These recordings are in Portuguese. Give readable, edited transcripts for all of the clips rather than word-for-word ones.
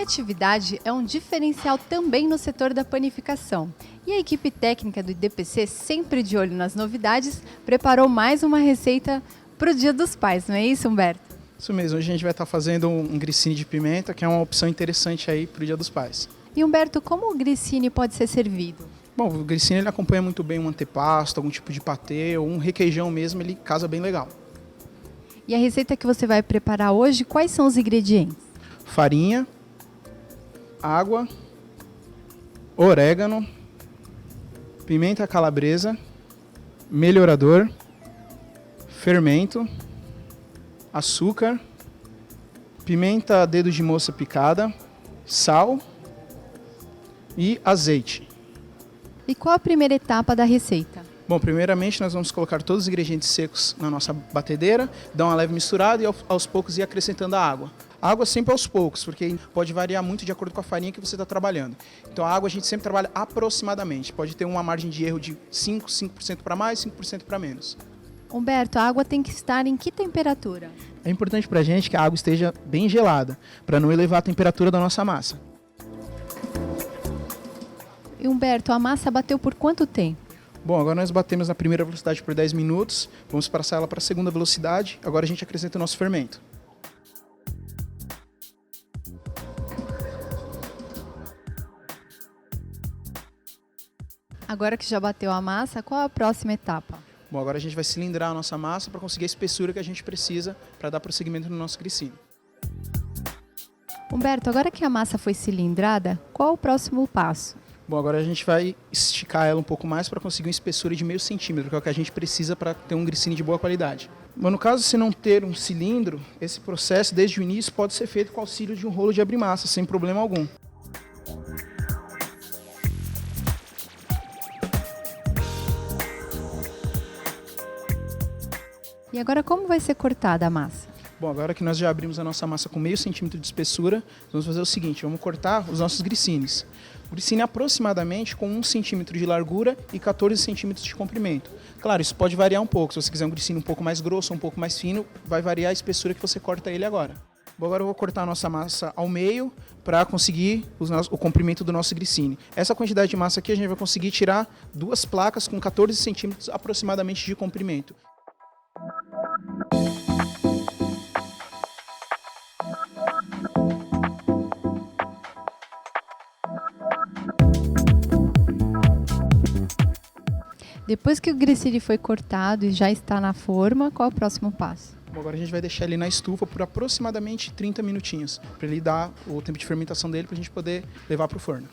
criatividade é um diferencial também no setor da panificação. E a equipe técnica do IDPC, sempre de olho nas novidades, preparou mais uma receita para o Dia dos Pais, não é isso, Humberto? Isso mesmo, hoje a gente vai estar fazendo um grissini de pimenta, que é uma opção interessante aí para o Dia dos Pais. E Humberto, como o grissini pode ser servido? Bom, o grissini ele acompanha muito bem um antepasto, algum tipo de patê ou um requeijão mesmo, ele casa bem legal. E a receita que você vai preparar hoje, quais são os ingredientes? Farinha, água, orégano, pimenta calabresa, melhorador, fermento, açúcar, pimenta dedo de moça picada, sal e azeite. E qual a primeira etapa da receita? Bom, primeiramente nós vamos colocar todos os ingredientes secos na nossa batedeira, dar uma leve misturada e aos poucos ir acrescentando a água. A água sempre aos poucos, porque pode variar muito de acordo com a farinha que você está trabalhando. Então a água a gente sempre trabalha aproximadamente, pode ter uma margem de erro de 5% para mais, 5% para menos. Humberto, a água tem que estar em que temperatura? É importante para a gente que a água esteja bem gelada, para não elevar a temperatura da nossa massa. E Humberto, a massa bateu por quanto tempo? Bom, agora nós batemos na primeira velocidade por 10 minutos, vamos passar ela para a segunda velocidade, agora a gente acrescenta o nosso fermento. Agora que já bateu a massa, qual a próxima etapa? Bom, agora a gente vai cilindrar a nossa massa para conseguir a espessura que a gente precisa para dar prosseguimento no nosso grissini. Humberto, agora que a massa foi cilindrada, qual o próximo passo? Bom, agora a gente vai esticar ela um pouco mais para conseguir uma espessura de meio centímetro, que é o que a gente precisa para ter um grissini de boa qualidade. Mas no caso, se não ter um cilindro, esse processo, desde o início, pode ser feito com o auxílio de um rolo de abrir massa, sem problema algum. E agora como vai ser cortada a massa? Bom, agora que nós já abrimos a nossa massa com meio centímetro de espessura, vamos fazer o seguinte, vamos cortar os nossos grissines. O grissini é aproximadamente com 1 centímetro de largura e 14 centímetros de comprimento. Claro, isso pode variar um pouco, se você quiser um grissini um pouco mais grosso, um pouco mais fino, vai variar a espessura que você corta ele agora. Bom, agora eu vou cortar a nossa massa ao meio para conseguir o comprimento do nosso grissini. Essa quantidade de massa aqui a gente vai conseguir tirar 2 placas com 14 centímetros aproximadamente de comprimento. Depois que o grissini foi cortado e já está na forma, qual é o próximo passo? Bom, agora a gente vai deixar ele na estufa por aproximadamente 30 minutinhos, para ele dar o tempo de fermentação dele para a gente poder levar para o forno.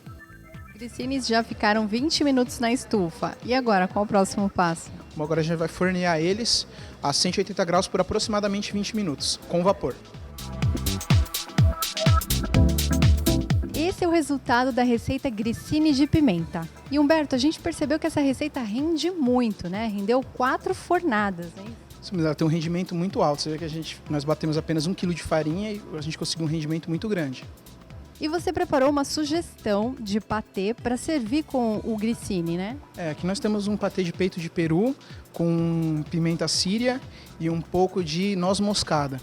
Os grissines já ficaram 20 minutos na estufa. E agora, qual é o próximo passo? Bom, agora a gente vai fornear eles a 180 graus por aproximadamente 20 minutos, com vapor. Esse é o resultado da receita grissini de pimenta. E Humberto, a gente percebeu que essa receita rende muito, né? Rendeu 4 fornadas, hein? Isso mesmo, ela tem um rendimento muito alto. Você vê que nós batemos apenas 1 kg de farinha e a gente conseguiu um rendimento muito grande. E você preparou uma sugestão de patê para servir com o grissini, né? Aqui nós temos um patê de peito de peru com pimenta síria e um pouco de noz moscada.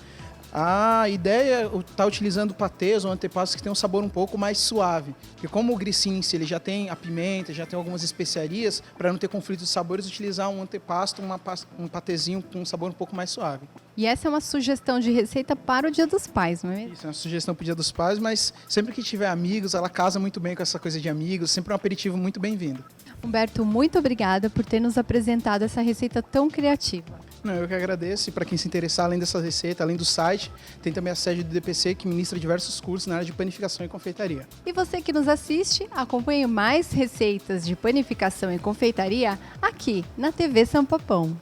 A ideia é estar utilizando patês ou antepastos que tem um sabor um pouco mais suave. Porque como o grissini em si, ele já tem a pimenta, já tem algumas especiarias, para não ter conflito de sabores, utilizar um antepasto, um patezinho com um sabor um pouco mais suave. E essa é uma sugestão de receita para o Dia dos Pais, não é mesmo? Isso é uma sugestão para o Dia dos Pais, mas sempre que tiver amigos, ela casa muito bem com essa coisa de amigos, sempre um aperitivo muito bem-vindo. Humberto, muito obrigada por ter nos apresentado essa receita tão criativa. Não, eu que agradeço, e para quem se interessar, além dessa receita, além do site, tem também a sede do IDPC que ministra diversos cursos na área de panificação e confeitaria. E você que nos assiste, acompanhe mais receitas de panificação e confeitaria aqui na TV São Papão.